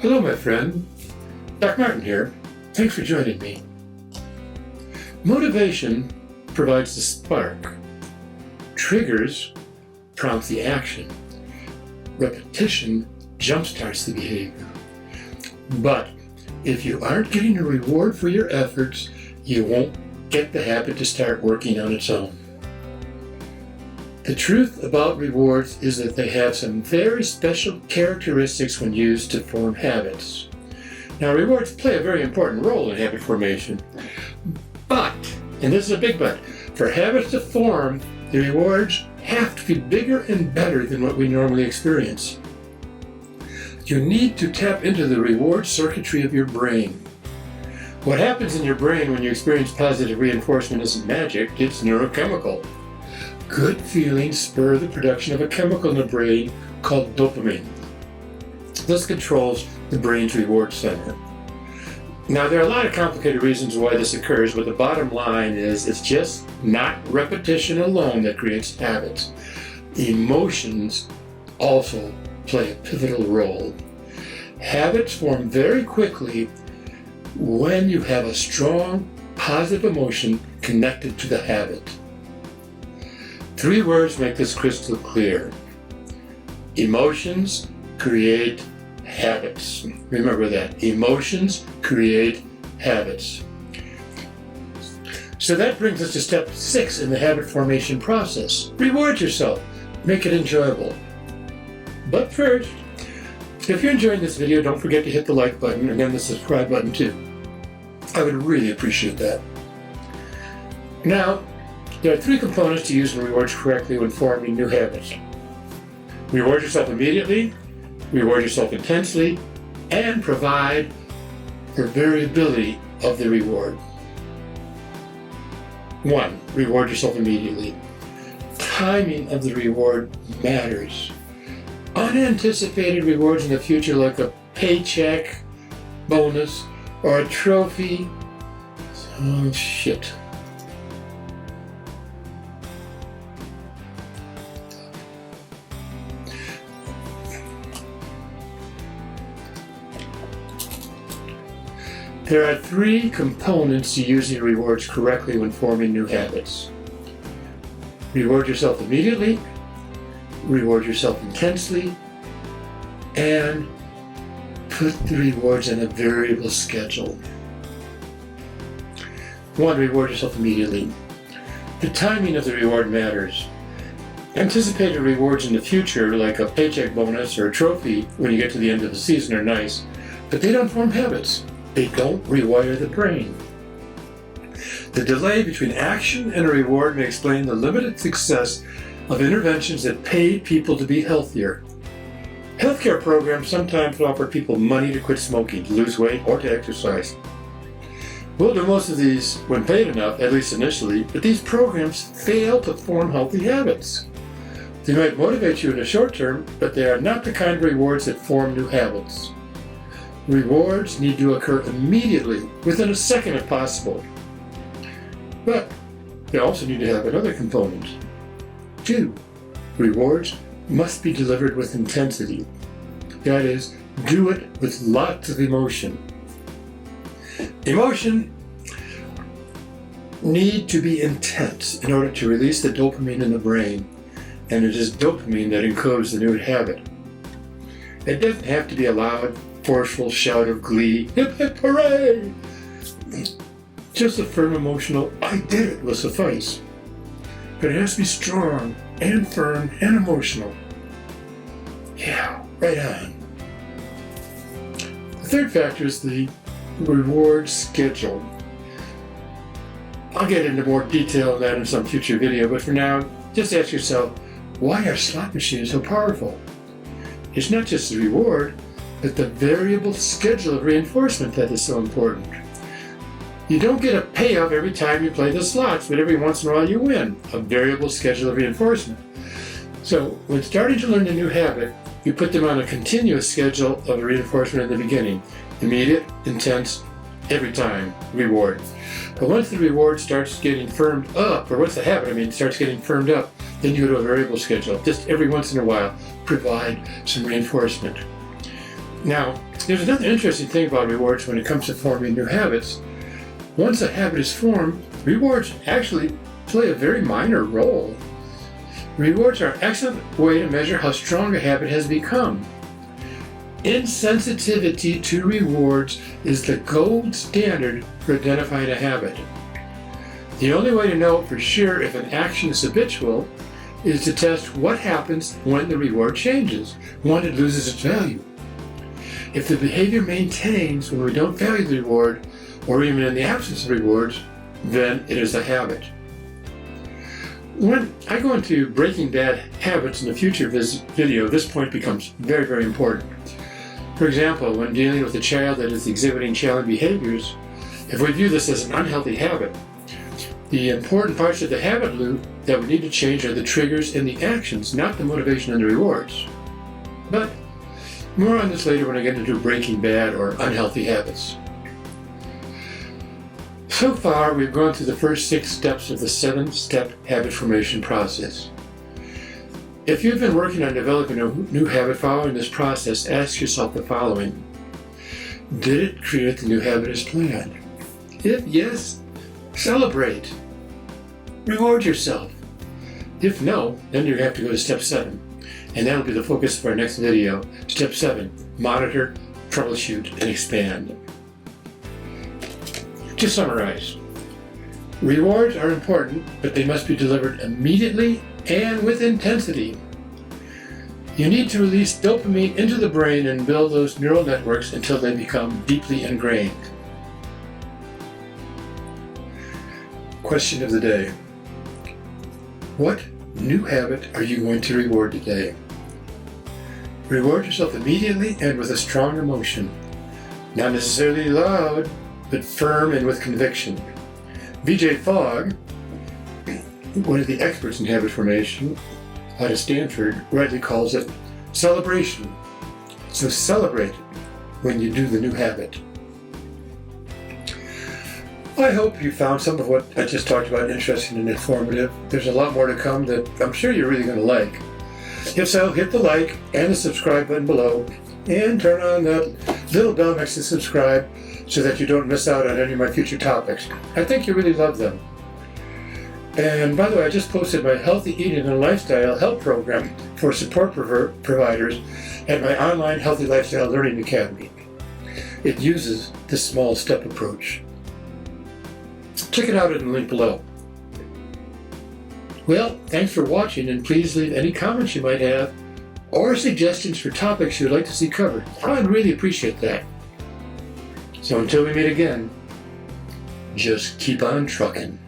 Hello, my friend. Dr. Martin here. Thanks for joining me. Motivation provides the spark. Triggers prompt the action. Repetition jumpstarts the behavior. But if you aren't getting a reward for your efforts, you won't get the habit to start working on its own. The truth about rewards is that they have some very special characteristics when used to form habits. Now, rewards play a very important role in habit formation. But, and this is a big but, for habits to form, the rewards have to be bigger and better than what we normally experience. You need to tap into the reward circuitry of your brain. What happens in your brain when you experience positive reinforcement isn't magic, it's neurochemical. Good feelings spur the production of a chemical in the brain called dopamine. This controls the brain's reward center. Now, there are a lot of complicated reasons why this occurs, but the bottom line is it's just not repetition alone that creates habits. Emotions also play a pivotal role. Habits form very quickly when you have a strong, positive emotion connected to the habit. 3 words make this crystal clear. Emotions create habits. Remember that. Emotions create habits. So that brings us to step 6 in the habit formation process. Reward yourself. Make it enjoyable. But first, if you're enjoying this video, don't forget to hit the like button and then the subscribe button too. I would really appreciate that. Now, there are 3 components to using rewards correctly when forming new habits. Reward yourself immediately, reward yourself intensely, and provide for variability of the reward. 1. Reward yourself immediately. Timing of the reward matters. Unanticipated rewards in the future, like a paycheck, bonus, or a trophy. Oh, shit. There are 3 components to using rewards correctly when forming new habits. Reward yourself immediately, reward yourself intensely, and put the rewards in a variable schedule. 1. Reward yourself immediately. The timing of the reward matters. Anticipated rewards in the future, like a paycheck bonus or a trophy when you get to the end of the season, are nice, but they don't form habits. They don't rewire the brain. The delay between action and a reward may explain the limited success of interventions that pay people to be healthier. Healthcare programs sometimes offer people money to quit smoking, to lose weight, or to exercise. We'll do most of these when paid enough, at least initially, but these programs fail to form healthy habits. They might motivate you in the short term, but they are not the kind of rewards that form new habits. Rewards need to occur immediately, within a second if possible. But they also need to have another component. 2. Rewards must be delivered with intensity. That is, do it with lots of emotion. Emotion need to be intense in order to release the dopamine in the brain, and it is dopamine that encodes the new habit. It doesn't have to be a loud, forceful shout of glee, hip hip hooray! Just a firm emotional, I did it, will suffice. But it has to be strong and firm and emotional. Yeah, right on. The third factor is the reward schedule. I'll get into more detail on that in some future video, but for now, just ask yourself, why are slot machines so powerful? It's not just the reward, but the variable schedule of reinforcement that is so important. You don't get a payoff every time you play the slots, but every once in a while you win. A variable schedule of reinforcement. So when starting to learn a new habit, you put them on a continuous schedule of reinforcement in the beginning. Immediate, intense, every time, reward. But once the reward starts getting firmed up, or once the habit, starts getting firmed up, then you go to a variable schedule. Just every once in a while, provide some reinforcement. Now, there's another interesting thing about rewards when it comes to forming new habits. Once a habit is formed, rewards actually play a very minor role. Rewards are an excellent way to measure how strong a habit has become. Insensitivity to rewards is the gold standard for identifying a habit. The only way to know for sure if an action is habitual is to test what happens when the reward changes, when it loses its value. If the behavior maintains when we don't value the reward, or even in the absence of rewards, then it is a habit. When I go into breaking bad habits in a future video, this point becomes very, very important. For example, when dealing with a child that is exhibiting challenging behaviors, if we view this as an unhealthy habit, the important parts of the habit loop that we need to change are the triggers and the actions, not the motivation and the rewards. But more on this later when I get into breaking bad or unhealthy habits. So far, we've gone through the first 6 steps of the 7-step habit formation process. If you've been working on developing a new habit following this process, ask yourself the following. Did it create the new habit as planned? If yes, celebrate. Reward yourself. If no, then you're going to have to go to step 7. And that'll be the focus of our next video. Step 7, monitor, troubleshoot, and expand. To summarize, rewards are important, but they must be delivered immediately and with intensity. You need to release dopamine into the brain and build those neural networks until they become deeply ingrained. Question of the day. What new habit are you going to reward today? Reward yourself immediately and with a strong emotion. Not necessarily loud, but firm and with conviction. V.J. Fogg, one of the experts in habit formation out of Stanford, rightly calls it celebration. So celebrate when you do the new habit. I hope you found some of what I just talked about interesting and informative. There's a lot more to come that I'm sure you're really going to like. If so, hit the like and the subscribe button below and turn on that little bell next to subscribe so that you don't miss out on any of my future topics. I think you really love them. And by the way, I just posted my Healthy Eating and Lifestyle Help Program for support providers at my online Healthy Lifestyle Learning Academy. It uses the small step approach. Check it out in the link below. Well, thanks for watching, and please leave any comments you might have or suggestions for topics you'd like to see covered. I'd really appreciate that. So until we meet again, just keep on trucking.